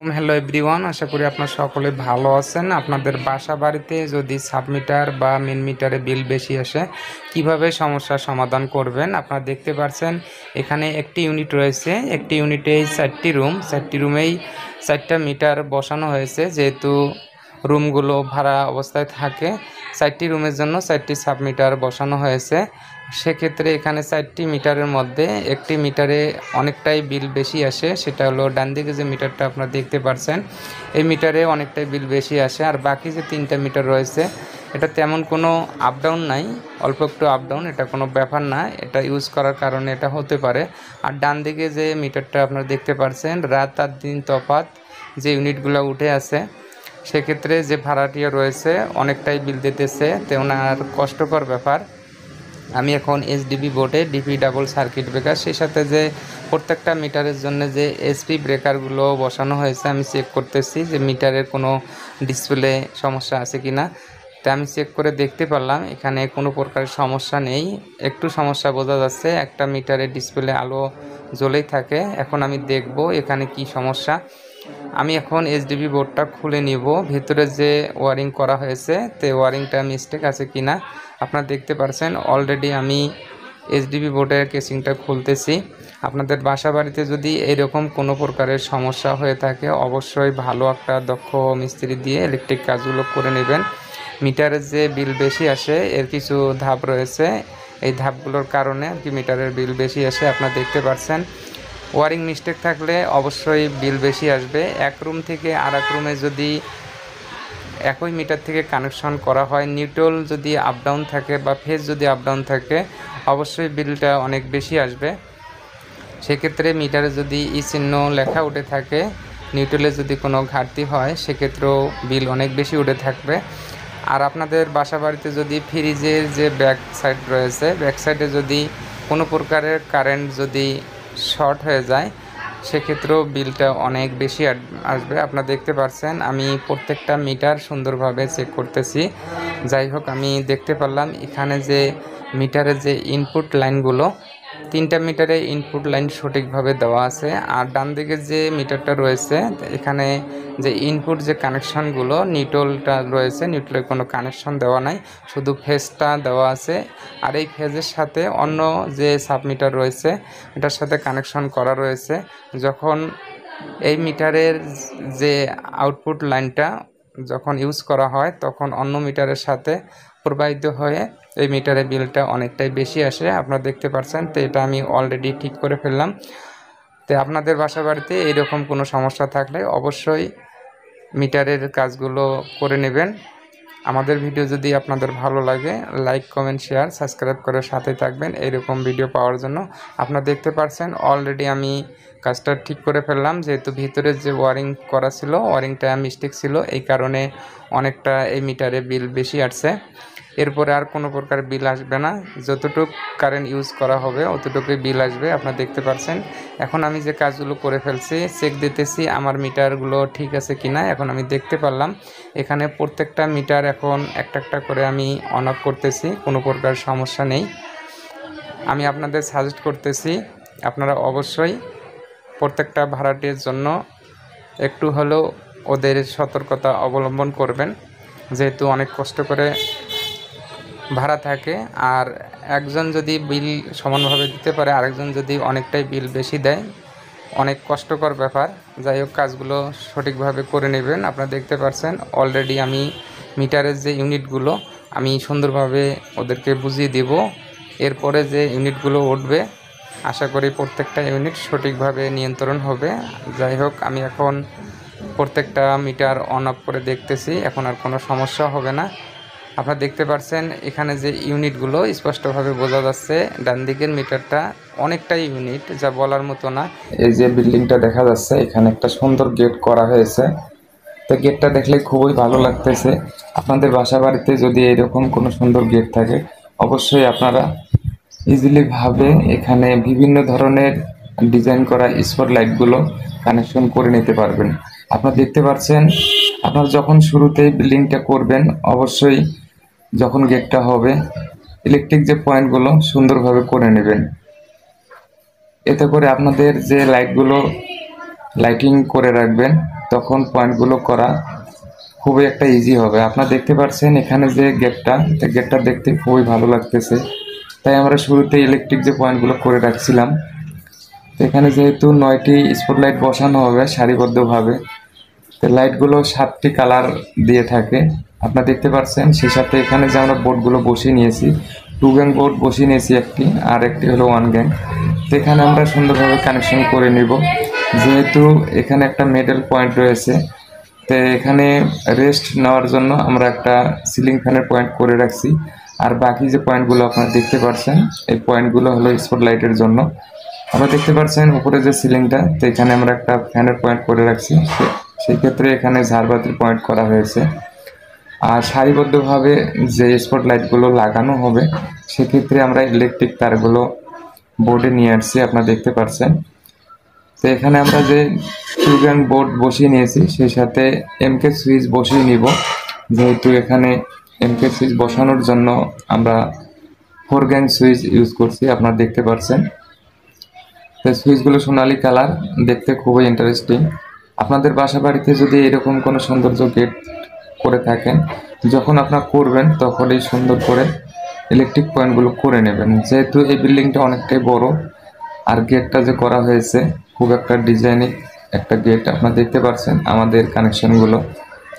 Hello everyone, আশা করি আপনারা সকলে ভালো আছেন। আপনাদের বাসা বাড়িতে যদি সাবমিটার বা মেন মিটারে বিল বেশি আসে কিভাবে সমস্যার সমাধান করবেন আপনারা দেখতে পাচ্ছেন। এখানে একটি ইউনিট রয়েছে, একটি ইউনিটেই 4টি রুম, 4টি রুমেই 4টা মিটার বসানো হয়েছে। যেহেতু রুমগুলো ভাড়া অবস্থায় থাকে, 4টি রুমের জন্য 4টি সাবমিটার বসানো হয়েছে। সেক্ষেত্রে এখানে 4টি মিটারের মধ্যে একটি মিটারে অনেকটাই বিল বেশি আসে, সেটা হলো ডান দিকে যে মিটারটা আপনারা দেখতে পাচ্ছেন, এই মিটারে অনেকটাই বিল বেশি আসে। আর বাকি যে 3টা মিটার রয়েছে এটা তেমন কোনো আপ ডাউন নাই, অল্প একটু আপ ডাউন, এটা কোনো ব্যাপার না, এটা ইউজ করার কারণে এটা হতে পারে। আর ডান দিকে যে মিটারটা আপনারা দেখতে পাচ্ছেন, রাত আর দিন তফাৎ যে ইউনিটগুলো উঠে আছে, সেক্ষেত্রে যে ভাড়াটিয়া রয়েছে অনেকটাই বিল দিতেছে, তেমন কষ্টকর ব্যাপার। আমি এখন এইচডিবি বোর্ডে ডিপি ডাবল সার্কিট ব্রেকার, সেই সাথে যে প্রত্যেকটা মিটারের জন্য যে এসপি ব্রেকারগুলো বসানো হয়েছে আমি চেক করতেছি যে মিটারের কোনো ডিসপ্লে সমস্যা আছে কি না। তা আমি চেক করে দেখতে পারলাম এখানে কোনো প্রকারের সমস্যা নেই। একটু সমস্যা বোঝা যাচ্ছে, একটা মিটারের ডিসপ্লে আলো জ্বলেই থাকে। এখন আমি দেখব এখানে কি সমস্যা। আমি এখন এইচডিবি বোর্ডটা খুলে নিব, ভেতরে যে ওয়ারিং করা হয়েছে তে ওয়ারিংটা মিস্টেক আছে কি না। আপনারা দেখতে পাচ্ছেন অলরেডি আমি এইচডিবি বোর্ডের কেসিংটা খুলতেছি। আপনাদের বাসা বাড়িতে যদি এইরকম কোনো প্রকারের সমস্যা হয়ে থাকে অবশ্যই ভালো একটা দক্ষ মিস্ত্রি দিয়ে ইলেকট্রিক কাজগুলো করে নেবেন। মিটারের যে বিল বেশি আসে এর কিছু ধাপ রয়েছে, এই ধাপগুলোর কারণে আর কি মিটারের বিল বেশি আসে। আপনারা দেখতে পাচ্ছেন ওয়ারিং মিস্টেক থাকলে অবশ্যই বিল বেশি আসবে। এক রুম থেকে আর এক রুমে যদি একই মিটার থেকে কানেকশন করা হয়, নিউট্রাল যদি আপ ডাউন থাকে বা ফেজ যদি আপ ডাউন থাকে অবশ্যই বিলটা অনেক বেশি আসবে। সেক্ষেত্রে মিটারে যদি ই চিহ্ন লেখা উঠে থাকে, নিউট্রালে যদি কোনো ঘাটতি হয় সেক্ষেত্রেও বিল অনেক বেশি উঠে থাকবে। আর আপনাদের বাসা বাড়িতে যদি ফ্রিজের যে ব্যাক সাইড রয়েছে, ব্যাক সাইডে যদি কোনো প্রকারের কারেন্ট যদি শর্ট হয়ে যায় সেক্ষেত্রেও বিলটা অনেক বেশি আসবে। আপনারা দেখতে পাচ্ছেন আমি প্রত্যেকটা মিটার সুন্দরভাবে চেক করতেছি। যাই হোক, আমি দেখতে পারলাম এখানে যে মিটারের যে ইনপুট লাইনগুলো, 3টা মিটারে ইনপুট লাইন সঠিকভাবে দেওয়া আছে। আর ডান দিকে যে মিটারটা রয়েছে এখানে যে ইনপুট যে কানেকশনগুলো নিউট্রালটা রয়েছে, নিউট্রালের কোনো কানেকশন দেওয়া নাই, শুধু ফেজটা দেওয়া আছে। আর এই ফেজের সাথে অন্য যে সাবমিটার রয়েছে এটার সাথে কানেকশন করা রয়েছে। যখন এই মিটারের যে আউটপুট লাইনটা যখন ইউজ করা হয় তখন অন্য মিটারের সাথে প্রবাহিত হয়ে এই মিটারের বিলটা অনেকটাই বেশি আসে, আপনারা দেখতে পাচ্ছেন। তো এটা আমি অলরেডি ঠিক করে ফেললাম। তো আপনাদের বাসা বাড়িতে এইরকম কোনো সমস্যা থাকলে অবশ্যই মিটারের কাজগুলো করে নেবেন। আমাদের ভিডিও যদি আপনাদের ভালো লাগে লাইক কমেন্ট শেয়ার সাবস্ক্রাইব করে সাথে থাকবেন এইরকম ভিডিও পাওয়ার জন্য। আপনারা দেখতে পাচ্ছেন অলরেডি আমি কাজটা ঠিক করে ফেললাম, যেহেতু ভিতরে যে ওয়ারিং করা ছিল ওয়ারিংটা মিস্টেক ছিল, এই কারণে অনেকটা এই মিটারে বিল বেশি আসছে। এরপরে আর কোনো প্রকার বিল আসবে না, যতটুকু কারেন্ট ইউজ করা হবে অতটুকুই বিল আসবে। আপনারা দেখতে পাচ্ছেন এখন আমি যে কাজগুলো করে ফেলছি চেক দিতেছি আমার মিটারগুলো ঠিক আছে কিনা। এখন আমি দেখতে পারলাম এখানে প্রত্যেকটা মিটার এখন একটা একটা করে আমি অন অফ করতেছি, কোনো প্রকার সমস্যা নেই। আমি আপনাদের সাজেস্ট করতেছি আপনারা অবশ্যই প্রত্যেকটা ভাড়াটির জন্য একটু হলেও ওদের সতর্কতা অবলম্বন করবেন, যেহেতু অনেক কষ্ট করে ভাড়া থাকে। আর একজন যদি বিল সমানভাবে দিতে পারে আরেকজন যদি অনেকটাই বিল বেশি দেয় অনেক কষ্টকর ব্যাপার। যাই হোক, কাজগুলো সঠিকভাবে করে নেবেন। আপনারা দেখতে পাচ্ছেন অলরেডি আমি মিটারের যে ইউনিটগুলো আমি সুন্দরভাবে ওদেরকে বুঝিয়ে দেব। এরপরে যে ইউনিটগুলো উঠবে আশা করি প্রত্যেকটা ইউনিট সঠিকভাবে নিয়ন্ত্রণ হবে। যাই হোক, আমি এখন প্রত্যেকটা মিটার অন অফ করে দেখতেছি, এখন আর কোনো সমস্যা হবে না। আপনারা দেখতে পাচ্ছেন এখানে যে ইউনিটগুলো স্পষ্টভাবে বোঝা যাচ্ছে। ডান দিকের মিটারটা অনেকটাই ইউনিট, যা বলার মতো না। এই যে বিল্ডিংটা দেখা যাচ্ছে এখানে একটা সুন্দর গেট করা হয়েছে, তো গেটটা দেখলে খুবই ভালো লাগতেছে। আপনাদের বাসা বাড়িতে যদি এরকম কোনো সুন্দর গেট থাকে অবশ্যই আপনারা ইজিলি ভাবে এখানে বিভিন্ন ধরনের ডিজাইন করা স্পট লাইটগুলো কানেকশন করে নিতে পারবেন। আপনারা দেখতে পাচ্ছেন আপনারা যখন শুরুতেই বিল্ডিংটা করবেন অবশ্যই যখন গেটটা হবে ইলেকট্রিক যে পয়েন্টগুলো সুন্দরভাবে করে নেবেন, এতে করে আপনাদের যে লাইটগুলো লাইটিং করে রাখবেন তখন পয়েন্টগুলো করা খুবই একটা ইজি হবে। আপনারা দেখতে পাচ্ছেন এখানে যে গেটটা দেখতে খুবই ভালো লাগতেছে, তাই আমরা শুরুতে ইলেকট্রিক যে পয়েন্টগুলো করে রাখছিলাম। তো এখানে যেহেতু 9টি স্পটলাইট বসানো হবে সারিবদ্ধভাবে, তো লাইটগুলো 7টি কালার দিয়ে থাকে আপনারা দেখতে পাচ্ছেন। সেই সাথে এখানে যে আমরা বোর্ডগুলো বসিয়ে নিয়েছি, 2 গ্যাং বোর্ড বসিয়ে নিয়েছি একটি, আর একটি হলো 1 গ্যাং। তো এখানে আমরা সুন্দরভাবে কানেকশন করে নিব। যেহেতু এখানে একটা মিডল পয়েন্ট রয়েছে, তো এখানে রেস্ট নেওয়ার জন্য আমরা একটা সিলিং ফ্যানের পয়েন্ট করে রাখছি। আর বাকি যে পয়েন্টগুলো আপনারা দেখতে পাচ্ছেন, এই পয়েন্টগুলো হলো স্পটলাইটের জন্য। আপনারা দেখতে পাচ্ছেন উপরে যে সিলিংটা, তো এখানে আমরা একটা ফ্যানের পয়েন্ট করে রাখছি। সেই ক্ষেত্রে এখানে ঝাড়বাতির পয়েন্ট করা হয়েছে। আর সারিবদ্ধভাবে যে স্পটলাইটগুলো লাগানো হবে, সেক্ষেত্রে আমরা ইলেকট্রিক তারগুলো বোর্ডে নিয়ে আসছি, আপনারা দেখতে পাচ্ছেন। তো এখানে আমরা যে 2 গ্যাং বোর্ড বসিয়ে নিয়েছি, সেই সাথে এমকে সুইচ বসিয়ে নিব। যেহেতু এখানে এমকে সুইচ বসানোর জন্য আমরা 4 গ্যাং সুইচ ইউজ করছি, আপনারা দেখতে পাচ্ছেন। তো সুইচগুলো সোনালী কালার, দেখতে খুবই ইন্টারেস্টিং। আপনাদের বাসা বাড়িতে যদি এরকম কোনো সৌন্দর্য গেট করে থাকেন, যখন আপনারা করবেন তখনই সুন্দর করে ইলেকট্রিক পয়েন্টগুলো করে নেবেন। যেহেতু এই বিল্ডিংটা অনেকটাই বড়, আর গেটটা যে করা হয়েছে খুব একটা ডিজাইনিং একটা গেট, আপনারা দেখতে পাচ্ছেন আমাদের কানেকশনগুলো।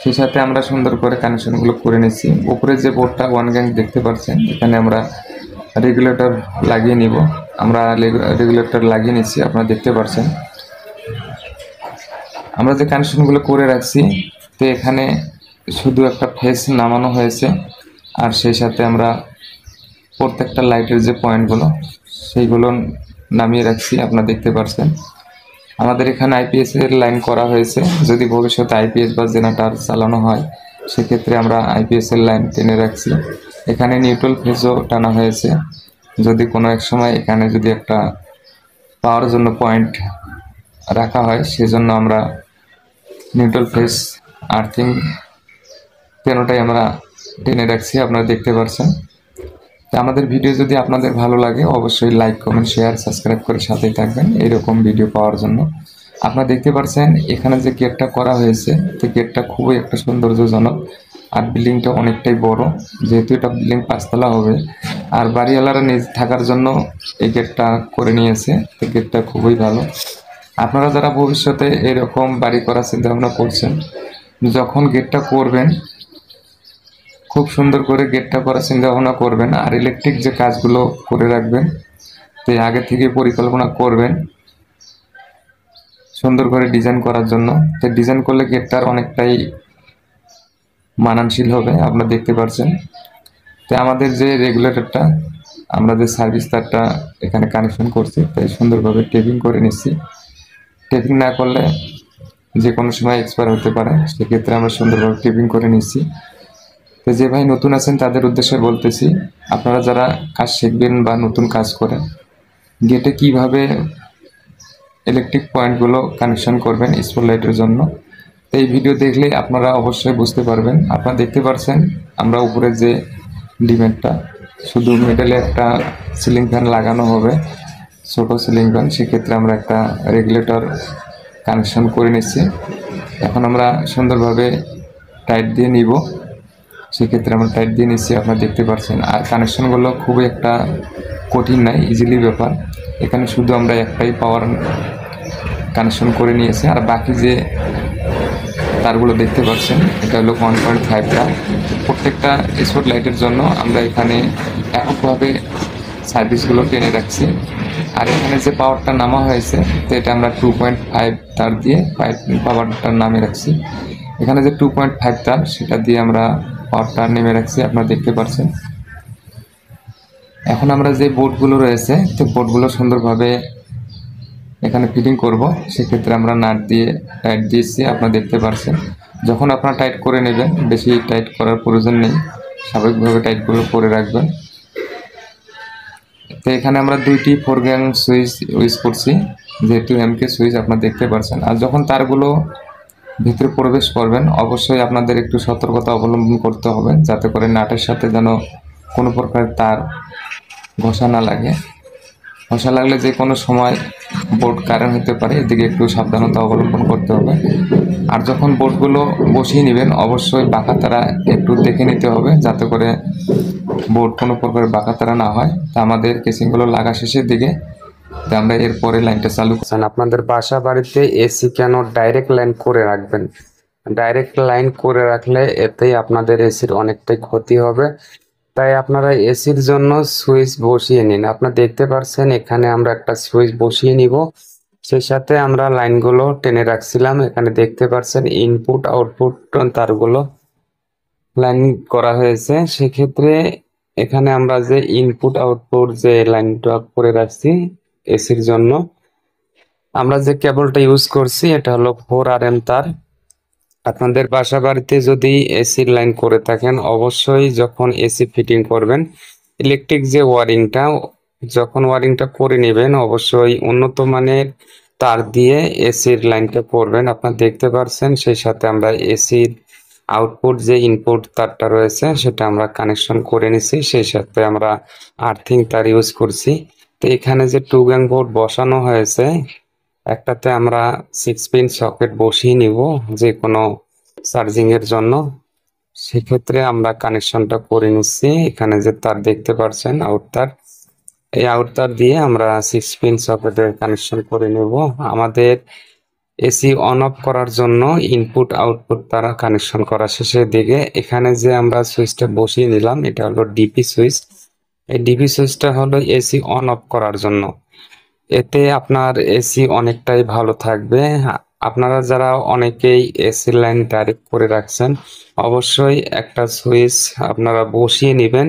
সেই সাথে আমরা সুন্দর করে কানেকশনগুলো করে নিচ্ছি। উপরে যে বোর্ডটা 1 গ্যাং দেখতে পাচ্ছেন, এখানে আমরা রেগুলেটর লাগিয়ে নিব। আমরা রেগুলেটর লাগিয়ে নিচ্ছি, আপনারা দেখতে পাচ্ছেন। আমরা যে কানেকশনগুলো করে রাখছি, তো এখানে শুধু একটা ফেস নামানো হয়েছে, আর সেই সাথে আমরা প্রত্যেকটা লাইটের যে পয়েন্টগুলো সেইগুলো নামিয়ে রাখছি, আপনারা দেখতে পাচ্ছেন। আমাদের এখানে আইপিএস এর লাইন করা হয়েছে। যদি ভবিষ্যতে আইপিএস বা জেনারেটর চালানো হয়, সেক্ষেত্রে আমরা আইপিএস এর লাইন টেনে রাখছি। এখানে নিউট্রাল ফেজও টানা হয়েছে, যদি কোনো এক সময় এখানে যদি একটা পাওয়ার জন্য পয়েন্ট রাখা হয়, সেজন্য আমরা নিউট্রাল ফেজ আর্থিং তেনোটাই আমরা টেনে রাখছি, আপনারা দেখতে পাচ্ছেন। তো আমাদের ভিডিও যদি আপনাদের ভালো লাগে, অবশ্যই লাইক, কমেন্ট, শেয়ার, সাবস্ক্রাইব করে সাথেই থাকবেন এইরকম ভিডিও পাওয়ার জন্য। আপনারা দেখতে পাচ্ছেন এখানে যে গেটটা করা হয়েছে, তো গেটটা খুবই একটা সৌন্দর্যজনক। আর বিল্ডিংটা অনেকটাই বড়, যেহেতু এটা বিল্ডিং 5 তলা হবে, আর বাড়িওয়ালারা নিজ থাকার জন্য এই গেটটা করে নিয়েছে। তো গেটটা খুবই ভালো। আপনারা যারা ভবিষ্যতে এরকম বাড়ি করার চিন্তা ভাবনা করছেন, যখন গেটটা করবেন খুব সুন্দর করে গেটটা করার চিন্তা ভাবনা করবেন, আর ইলেকট্রিক যে কাজগুলো করে রাখবেন। তো আগে থেকে পরিকল্পনা করবেন সুন্দর করে ডিজাইন করার জন্য। তো ডিজাইন করলে গেটটার অনেকটাই মানানসই হবে, আপনারা দেখতে পাচ্ছেন। তো আমাদের যে রেগুলেটরটা, আমরা যে সার্ভিস তারটা এখানে কানেকশন করছি, তাই সুন্দরভাবে টেপিং করে নিচ্ছি। টেপিং না করলে যে কোনো সময় এক্সপায়ার হতে পারে, সেক্ষেত্রে আমরা সুন্দরভাবে টেপিং করে নিচ্ছি। তো যে ভাই নতুন আছেন তাদের উদ্দেশ্যে বলতেছি, আপনারা যারা কাজ শিখবেন বা নতুন কাজ করেন, গেটে কিভাবে ইলেকট্রিক পয়েন্টগুলো কানেকশন করবেন স্পটলাইটের জন্য, তো এই ভিডিও দেখলে আপনারা অবশ্যই বুঝতে পারবেন। আপনারা দেখতে পাচ্ছেন আমরা উপরে যে ডিমেটটা, শুধু মিডলে একটা সিলিং ফ্যান লাগানো হবে, ছোট সিলিং ফ্যান। সেক্ষেত্রে আমরা একটা রেগুলেটর কানেকশন করে নিচ্ছি। এখন আমরা সুন্দরভাবে টাইট দিয়ে নিব। সেক্ষেত্রে আমরা টাইট দিয়ে নিচ্ছি, আপনারা দেখতে পাচ্ছেন। আর কানেকশনগুলো খুবই একটা কঠিন নাই, ইজিলি ব্যাপার। এখানে শুধু আমরা একটাই পাওয়ার কানেকশন করে নিয়েছি, আর বাকি যে তারগুলো দেখতে পাচ্ছেন, এটা হলো 1.5 তার। প্রত্যেকটা স্পটলাইটের জন্য আমরা এখানে এককভাবে সার্ভিসগুলো টেনে রাখছি। আর এখানে যে পাওয়ারটা নামা হয়েছে, তো এটা আমরা 2.5 তার দিয়ে পাওয়ারটা নামে রাখছি। এখানে যে 2.5 তার, সেটা দিয়ে আমরা পাওয়ারটা নেমে রাখছি, আপনারা দেখতে পাচ্ছেন। এখন আমরা যে বোর্ডগুলো রয়েছে, তো বোর্ডগুলো সুন্দরভাবে এখানে ফিটিং করব। সেক্ষেত্রে আমরা নাট দিয়ে টাইট দিয়েছি, আপনারা দেখতে পাচ্ছেন। যখন আপনারা টাইট করে নেবেন, বেশি টাইট করার প্রয়োজন নেই, স্বাভাবিকভাবে টাইটগুলো করে রাখবেন। তো এখানে আমরা 2টি 4 গ্যাং সুইচ ইউজ করছি, যেহেতু এমকে সুইচ আপনারা দেখতে পাচ্ছেন। আর যখন তারগুলো ভিতরে প্রবেশ করবেন, অবশ্যই আপনাদের একটু সতর্কতা অবলম্বন করতে হবে, যাতে করে নাটের সাথে যেন কোনো প্রকার তার ঘষা না লাগে। ঘষা লাগলে যে কোনো সময় বোর্ড কারেন্ট হতে পারে, এদিকে একটু সাবধানতা অবলম্বন করতে হবে। আর যখন বোর্ডগুলো বসিয়ে নেবেন অবশ্যই বাঁকাতারা একটু দেখে নিতে হবে যাতে করে বোর্ড কোনো প্রকার বাঁকাতারা না হয়। তা আমাদের কেসিংগুলো লাগা শেষের দিকে, তা আমরা এরপরে লাইনটা চালু। আপনাদের বাসা বাড়িতে এসি কেন ডাইরেক্ট লাইন করে রাখবেন? ডাইরেক্ট লাইন করে রাখলে এতেই আপনাদের এসির অনেকটাই ক্ষতি হবে। তাই আপনারা এসির জন্য সুইচ বসিয়ে নিন। আপনারা দেখতে পাচ্ছেন এখানে আমরা একটা সুইচ বসিয়ে নিব, সেই সাথে আমরা লাইনগুলো টেনে রাখছিলাম। এখানে দেখতে পাচ্ছেন ইনপুট আউটপুট তারগুলো লাইন করা হয়েছে। সেক্ষেত্রে এখানে আমরা যে ইনপুট আউটপুট যে লাইনটা করে রাখছি এসির জন্য, আমরা যে কেবলটা ইউজ করছি এটা হলো 4 RM তার। আপনাদের বাসা বাড়িতে যদি এসির লাইন করে থাকেন অবশ্যই যখন এসি ফিটিং করবেন ইলেকট্রিক যে ওয়ারিংটা, যখন ওয়ারিংটা করে নেবেন অবশ্যই উন্নত মানের তার দিয়ে এসির লাইনটা করবেন। আপনারা দেখতে পাচ্ছেন সেই সাথে আমরা এসির আউটপুট যে ইনপুট তারটা রয়েছে সেটা আমরা কানেকশন করে নিছি, সেই সাথে আমরা আর্থিং তার ইউজ করছি। তো এখানে যে 2 গ্যাং বোর্ড বসানো হয়েছে, একটাতে আমরা 6 পিন সকেট বসিয়ে নিব যে কোনো চার্জিং এর জন্য। সেক্ষেত্রে আমরা কানেকশনটা করে নিচ্ছি। এখানে যে তার দেখতে পাচ্ছেন আউট তার, এই আউট তার দিয়ে আমরা 6 পিন সকেটের কানেকশন করে নেব। আমাদের এসি অন অফ করার জন্য ইনপুট আউটপুট তারা কানেকশন করা শেষের দিকে এখানে যে আমরা সুইচটা বসিয়ে নিলাম এটা হলো ডিপি সুইচ। এই ডিপি সুইচটা হলো এসি অন অফ করার জন্য। এতে আপনার এসি অনেকটাই ভালো থাকবে। আপনারা যারা অনেকেই এসি লাইন ডাইরেক্ট করে রাখছেন অবশ্যই একটা সুইচ আপনারা বসিয়ে নেবেন,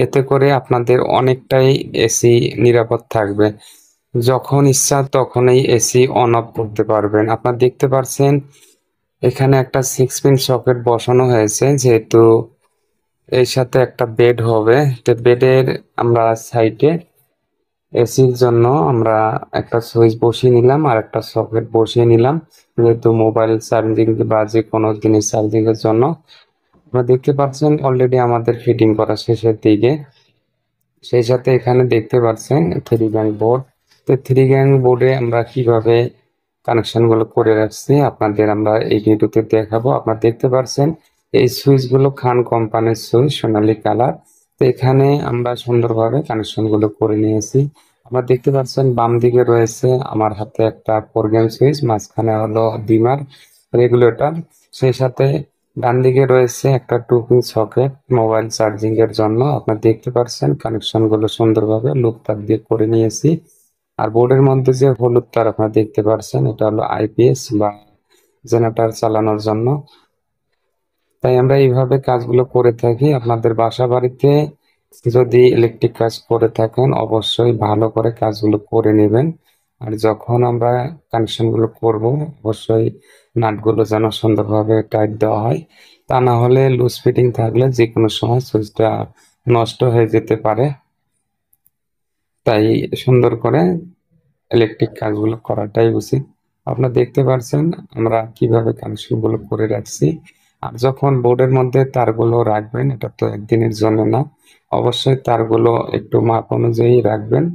এতে করে আপনাদের অনেকটাই এসি নিরাপদ থাকবে। যখন ইচ্ছা তখনই এসি অন অফ করতে পারবেন। আপনারা দেখতে পাচ্ছেন এখানে একটা 6 পিন সকেট বসানো হয়েছে, যেহেতু এর সাথে একটা বেড হবে, তো বেডের আমরা সাইডে এসির জন্য আমরা একটা সুইচ বসিয়ে নিলাম আর একটা সকেট বসিয়ে নিলাম, যেহেতু মোবাইল চার্জিং বা যে কোনো জিনিস চার্জিং এর জন্য। আপনারা দেখতে পাচ্ছেন অলরেডি আমাদের ফিটিং করা শেষের দিকে। সেই সাথে এখানে দেখতে পাচ্ছেন 3 গ্যাং বোর্ড। তো 3 গ্যাং বোর্ডে আমরা কিভাবে কানেকশন গুলো করে রাখছি আপনাদের আমরা এই ভিডিওতে দেখাবো। আপনারা দেখতে পাচ্ছেন এই সুইচ গুলো খান কোম্পানির সুইচ, সোনালী কালার। তো এখানে আমরা সুন্দরভাবে কানেকশন গুলো করে নিয়েছি। আপনারা দেখতে পাচ্ছেন বাম দিকে রয়েছে আমার হাতে একটা 4 গ্যাং সুইচ, মাঝখানে হলো ডিমার রেগুলেটর, সেই সাথে ডান দিকে রয়েছে একটা 2 পিন সকেট মোবাইল চার্জিং এর জন্য। আপনারা দেখতে পাচ্ছেন কানেকশন গুলো সুন্দরভাবে লুপ তার দিয়ে করে নিয়েছি। আর বোর্ডের মধ্যে যে হলুদ তার আপনারা দেখতে পাচ্ছেন এটা হলো আইপিএস বা জেনারেটর চালানোর জন্য। তাই আমরা এইভাবে কাজগুলো করে থাকি। আপনাদের বাসা বাড়িতে যদি ইলেকট্রিক কাজ করে থাকেন অবশ্যই ভালো করে কাজগুলো করে নেবেন। আর যখন আমরা কানেকশনগুলো করব অবশ্যই নাটগুলো যেন সুন্দরভাবে টাইট দেওয়া হয়, তা না হলে লুজ ফিটিং থাকলে যে কোনো সময় সুইচটা নষ্ট হয়ে যেতে পারে। তাই সুন্দর করে ইলেকট্রিক কাজগুলো করাটাই উচিত। আপনারা দেখতে পাচ্ছেন আমরা কিভাবে কানেকশনগুলো করে রাখছি। আর যখন বোর্ডের মধ্যে তারগুলো রাখবেন এটা তো একদিনের জন্য না, অবশ্যই তারগুলো একটু মাপ অনুযায়ী রাখবেন।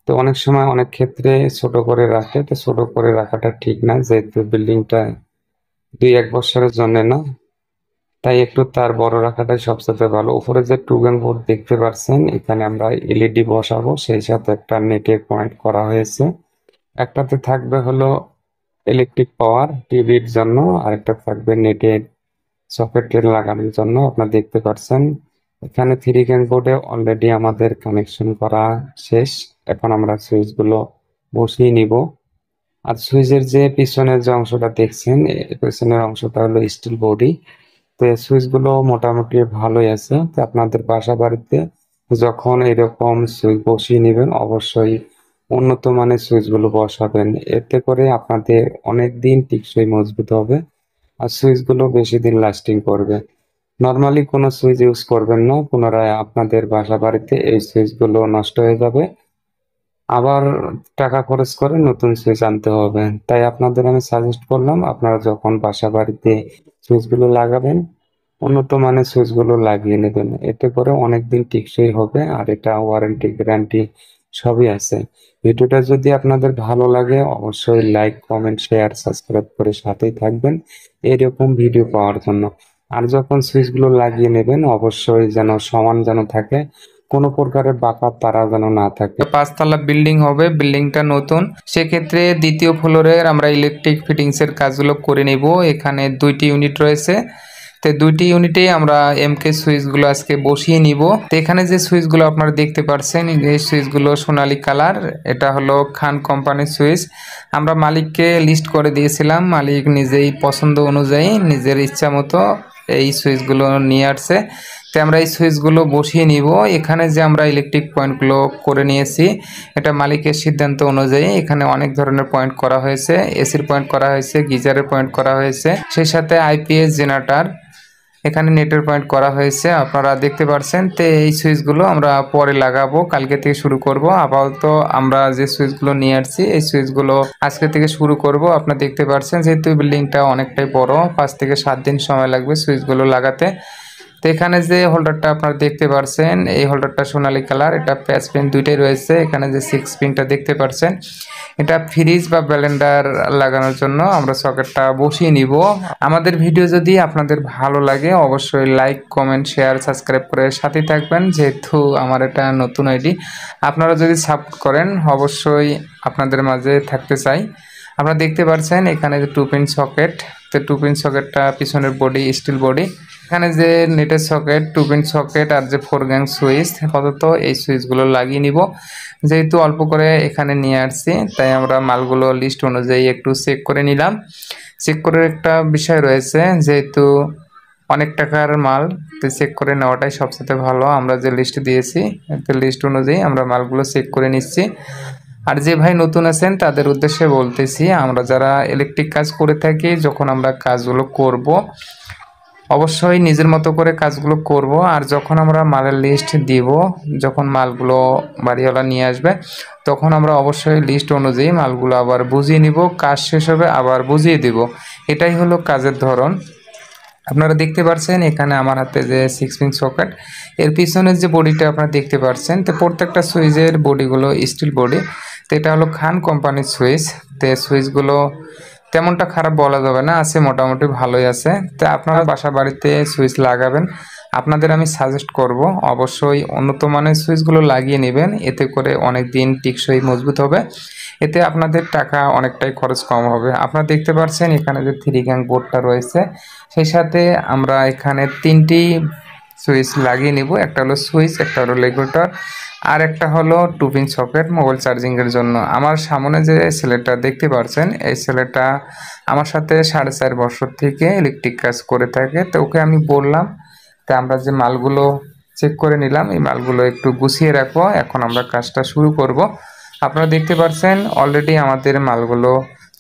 তো অনেক সময় অনেক ক্ষেত্রে ছোট করে রাখে, তো ছোট করে রাখাটা ঠিক না, যেহেতু বিল্ডিংটা 2-1 বছরের জন্য না, তাই একটু তার বড় রাখাটাই সবচেয়ে ভালো। উপরে যে 2 গ্যাং বোর্ড দেখতে পাচ্ছেন এখানে আমরা এলইডি বসাবো, সেই সাথে একটা নেটের পয়েন্ট করা হয়েছে। একটাতে থাকবে হলো ইলেকট্রিক পাওয়ার টিভির জন্য, আরেকটা থাকবে নেটের সকেটের লাগানোর জন্য। আপনারা দেখতে পাচ্ছেন এখানে 3 গ্যাং বোর্ডে অলরেডি আমাদের কানেকশন করা শেষ। এখন আমরা সুইচগুলো বসিয়ে নিব। আর সুইচের যে পিছনের যে অংশটা দেখছেন পিছনের অংশটা হলো স্টিল বডি। তো এই সুইচগুলো মোটামুটি ভালোই আছে। তো আপনাদের বাসা বাড়িতে যখন এরকম সুইচ বসিয়ে নেবেন অবশ্যই উন্নত মানের সুইচগুলো বসাবেন, এতে করে আপনাদের অনেক দিন টেকসই মজবুত হবে আর সুইচগুলো বেশি দিন লাস্টিং করবে। নর্মালি কোনো সুইচ ইউজ করবেন না, পুনরায় আপনাদের বাসা বাড়িতে এই সুইচগুলো নষ্ট হয়ে যাবে, আবার টাকা খরচ করে নতুন সুইচ আনতে হবে। তাই আপনাদের আমি সাজেস্ট করলাম আপনারা যখন বাসা বাড়িতে সুইচগুলো লাগাবেন উন্নত মানের সুইচগুলো লাগিয়ে নেবেন, এতে করে অনেক দিন টেকসই হবে আর এটা ওয়ারেন্টি গ্যারান্টি সবই আছে। ভিডিওটা যদি আপনাদের ভালো লাগে অবশ্যই লাইক, কমেন্ট, শেয়ার, সাবস্ক্রাইব করে সাথেই থাকবেন এরকম ভিডিও পাওয়ার জন্য। আর যখন সুইচগুলো লাগিয়ে নেবেন অবশ্যই যেন সমান যেন থাকে, কোনো প্রকারের বাঁকা তারা যেন না থাকে। 5 তলা বিল্ডিং হবে, বিল্ডিংটা নতুন, সেক্ষেত্রে দ্বিতীয় ফ্লোরের আমরা ইলেকট্রিক ফিটিংসের কাজগুলো করে নিব। এখানে 2টি ইউনিট রয়েছে, তো 2টি ইউনিটেই আমরা এমকে সুইচগুলো আজকে বসিয়ে নিব। তো এখানে যে সুইচগুলো আপনারা দেখতে পাচ্ছেন এই সুইচগুলো সোনালী কালার, এটা হলো খান কোম্পানির সুইচ। আমরা মালিককে লিস্ট করে দিয়েছিলাম, মালিক নিজেই পছন্দ অনুযায়ী নিজের ইচ্ছা মতো এই সুইচগুলো নিয়ে আসছে। তো আমরা এই সুইচগুলো বসিয়ে নিব। এখানে যে আমরা ইলেকট্রিক পয়েন্টগুলো করে নিয়েছি এটা মালিকের সিদ্ধান্ত অনুযায়ী। এখানে অনেক ধরনের পয়েন্ট করা হয়েছে, এসির পয়েন্ট করা হয়েছে, গিজারের পয়েন্ট করা হয়েছে, সেই সাথে আইপিএস জেনারেটর, এখানে নেটের পয়েন্ট করা হয়েছে আপনারা দেখতে পাচ্ছেন। তো এই সুইচগুলো আমরা পরে লাগাবো, কালকে থেকে শুরু করব। আপাতত আমরা যে সুইচগুলো নিয়ে আসছি এই সুইচগুলো আজকে থেকে শুরু করব। আপনারা দেখতে পাচ্ছেন যেহেতু বিল্ডিংটা অনেকটাই বড়, 5 থেকে 7 দিন সময় লাগবে সুইচগুলো লাগাতে। তো এখানে যে হোল্ডারটা আপনারা দেখতে পাচ্ছেন এই হোল্ডারটা সোনালী কালার, এটা প্যাচ পিন দুইটাই রয়েছে। এখানে যে 6 পিনটা দেখতে পাচ্ছেন এটা ফ্রিজ বা ব্লেন্ডার লাগানোর জন্য আমরা সকেটটা বসিয়ে নিব। আমাদের ভিডিও যদি আপনাদের ভালো লাগে অবশ্যই লাইক, কমেন্ট, শেয়ার, সাবস্ক্রাইব করে সাথে থাকবেন, যেহেতু আমার এটা নতুন আইডি। আপনারা যদি সাপোর্ট করেন অবশ্যই আপনাদের মাঝে থাকতে চাই। আপনারা দেখতে পাচ্ছেন এখানে যে 2 পিন সকেট, তো 2 পিন সকেটটা পিছনের বডি স্টিল বডি। এখানে যে নেটের সকেট, 2 পিন সকেট আর যে 4 গ্যাং সুইচ, আপাতত এই সুইচগুলো লাগিয়ে নিব। যেহেতু অল্প করে এখানে নিয়ে আসছি তাই আমরা মালগুলো লিস্ট অনুযায়ী একটু চেক করে নিলাম। চেক করে একটা বিষয় রয়েছে, যেহেতু অনেক টাকার মাল, তো চেক করে নেওয়াটাই সবচেয়ে ভালো। আমরা যে লিস্ট দিয়েছি লিস্ট অনুযায়ী আমরা মালগুলো চেক করে নিচ্ছি। আর যে ভাই নতুন আছেন তাদের উদ্দেশ্যে বলতেছি, আমরা যারা ইলেকট্রিক কাজ করে থাকি যখন আমরা কাজগুলো করব অবশ্যই নিজের মতো করে কাজগুলো করব। আর যখন আমরা মালের লিস্ট দিব, যখন মালগুলো বাড়িওয়ালা নিয়ে আসবে তখন আমরা অবশ্যই লিস্ট অনুযায়ী মালগুলো আবার বুঝিয়ে নিব, কাজ শেষ হবে আবার বুঝিয়ে দিব। এটাই হলো কাজের ধরন। আপনারা দেখতে পাচ্ছেন এখানে আমার হাতে যে 6 পিন সকেট, এর পিছনের যে বডিটা আপনারা দেখতে পাচ্ছেন, তো প্রত্যেকটা সুইচের বডিগুলো স্টিল বডি। তো এটা হলো খান কোম্পানির সুইচ। তো সুইচগুলো তেমনটা খারাপ বলা যাবে না, আছে মোটামুটি ভালোই আছে। তো আপনারা বাসা বাড়িতে সুইচ লাগাবেন, আপনাদের আমি সাজেস্ট করব অবশ্যই উন্নত মানের সুইচগুলো লাগিয়ে নেবেন, এতে করে অনেক দিন টিকসই মজবুত হবে, এতে আপনাদের টাকা অনেকটাই খরচ কম হবে। আপনারা দেখতে পাচ্ছেন এখানে যে 3 গ্যাং বোর্ডটা রয়েছে, সেই সাথে আমরা এখানে 3টি সুইচ লাগিয়ে নিব। একটা হলো সুইচ, একটা হলো রেগুলেটর, আর একটা হলো 2 পিন সকেট মোবাইল চার্জিংয়ের জন্য। আমার সামনে যে ছেলেটা দেখতে পাচ্ছেন এই ছেলেটা আমার সাথে 4.5 বছর থেকে ইলেকট্রিক কাজ করে থাকে। তো ওকে আমি বললাম তা আমরা যে মালগুলো চেক করে নিলাম এই মালগুলো একটু গুছিয়ে রাখবো, এখন আমরা কাজটা শুরু করব। আপনারা দেখতে পাচ্ছেন অলরেডি আমাদের মালগুলো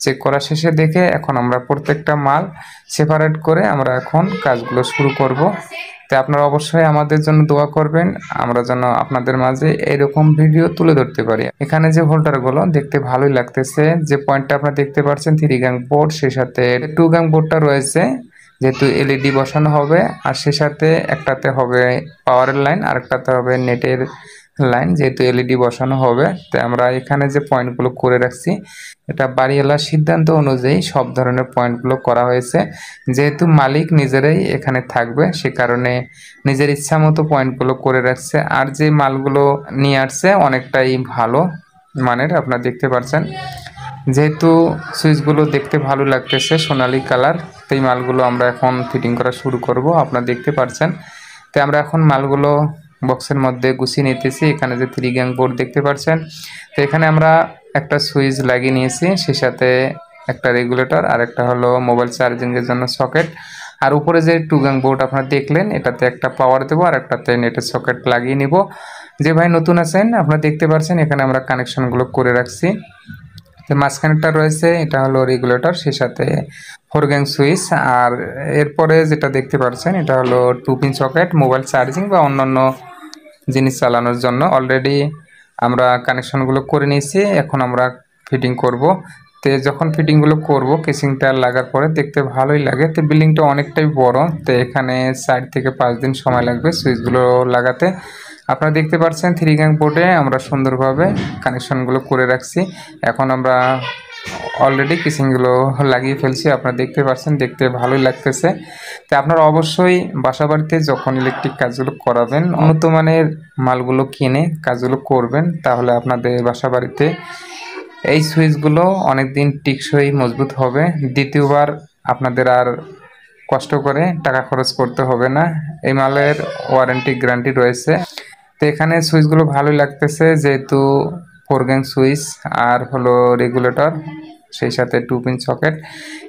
চেক করা শেষে দেখে এখন আমরা প্রত্যেকটা মাল সেপারেট করে আমরা এখন কাজগুলো শুরু করব। তো আপনারা অবশ্যই আমাদের জন্য দোয়া করবেন, আমরা যেন আপনাদের মাঝে এরকম ভিডিও তুলে ধরতে পারি। এখানে যে হোল্ডারগুলো দেখতে ভালোই লাগতেছে, যে পয়েন্টটা আপনারা দেখতে পাচ্ছেন 3 গ্যাং বোর্ড, সেই সাথে 2 গ্যাং বোর্ডটা রয়েছে, যেহেতু এলইডি বসানো হবে। আর সে সাথে একটাতে হবে পাওয়ারের লাইন আর একটাতে হবে নেটের লাইন, যেহেতু এলইডি বসানো হবে। তো আমরা এখানে যে পয়েন্টগুলো করে রাখছি এটা বাড়িওয়ালার সিদ্ধান্ত অনুযায়ী সব ধরনের পয়েন্টগুলো করা হয়েছে। যেহেতু মালিক নিজেরাই এখানে থাকবে সে কারণে নিজের ইচ্ছা মতো পয়েন্টগুলো করে রাখছে। আর যে মালগুলো নিয়ে আসছে অনেকটাই ভালো মানের, আপনারা দেখতে পাচ্ছেন। যেহেতু সুইচগুলো দেখতে ভালো লাগতেছে সোনালী কালার, তো এই মালগুলো আমরা এখন ফিটিং করা শুরু করব, আপনারা দেখতে পাচ্ছেন। তো আমরা এখন মালগুলো বক্সের মধ্যে গুছিয়ে নিতেছি। এখানে যে 3 গ্যাং বোর্ড দেখতে পাচ্ছেন, তো এখানে আমরা একটা সুইচ লাগিয়ে নিয়েছি, সেই সাথে একটা রেগুলেটর আর একটা হলো মোবাইল চার্জিংয়ের জন্য সকেট। আর উপরে যে 2 গ্যাং বোর্ড আপনারা দেখলেন এটাতে একটা পাওয়ার দেবো আর একটাতে নেটের সকেট লাগিয়ে নিব। যে ভাই নতুন আছেন আপনারা দেখতে পাচ্ছেন এখানে আমরা কানেকশনগুলো করে রাখছি। তো মাঝখানেরটা রয়েছে এটা হলো রেগুলেটর, সেই সাথে 4 গ্যাং সুইচ। আর এরপরে যেটা দেখতে পাচ্ছেন এটা হলো 2 পিন সকেট মোবাইল চার্জিং বা অন্যান্য জিনিস চালানোর জন্য। অলরেডি আমরা কানেকশনগুলো করে নিয়েছি, এখন আমরা ফিটিং করব। তো যখন ফিটিংগুলো করব কেসিংটা লাগার পরে দেখতে ভালোই লাগে। তো বিল্ডিংটা অনেকটাই বড়, তো এখানে 4 থেকে 5 দিন সময় লাগবে সুইচগুলো লাগাতে। আপনারা দেখতে পাচ্ছেন 3 গ্যাং বোর্ডে আমরা সুন্দরভাবে কানেকশনগুলো করে রাখছি। এখন আমরা অলরেডি কিসিংগুলো লাগিয়ে ফেলছি। আপনারা দেখতে পাচ্ছেন, দেখতে ভালোই লাগতেছে। তো আপনারা অবশ্যই বাসাবাড়িতে যখন ইলেকট্রিক কাজগুলো করাবেন উন্নত মানের মালগুলো কিনে কাজগুলো করবেন, তাহলে আপনাদের বাসাবাড়িতে এই সুইচগুলো অনেক দিন টিকসই মজবুত হবে। দ্বিতীয়বার আপনাদের আর কষ্ট করে টাকা খরচ করতে হবে না। এই মালের ওয়ারেন্টি গ্যারান্টি রয়েছে। তো এখানে সুইচগুলো ভালোই লাগতেছে, যেহেতু 4 গ্যাং সুইচ আর হলো রেগুলেটর, সেই সাথে 2 পিন সকেট।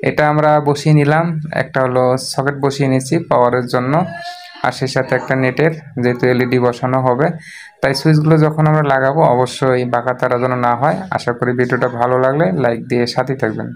এটা আমরা বসিয়ে নিলাম, একটা হলো সকেট বসিয়ে নিয়েছি পাওয়ারের জন্য, আর সেই সাথে একটা নেটের, যেহেতু এলইডি বসানো হবে। তাই সুইচগুলো যখন আমরা লাগাবো অবশ্যই বাঁকা তারা যেন না হয়। আশা করি ভিডিওটা ভালো লাগলে লাইক দিয়ে সাথে থাকবেন।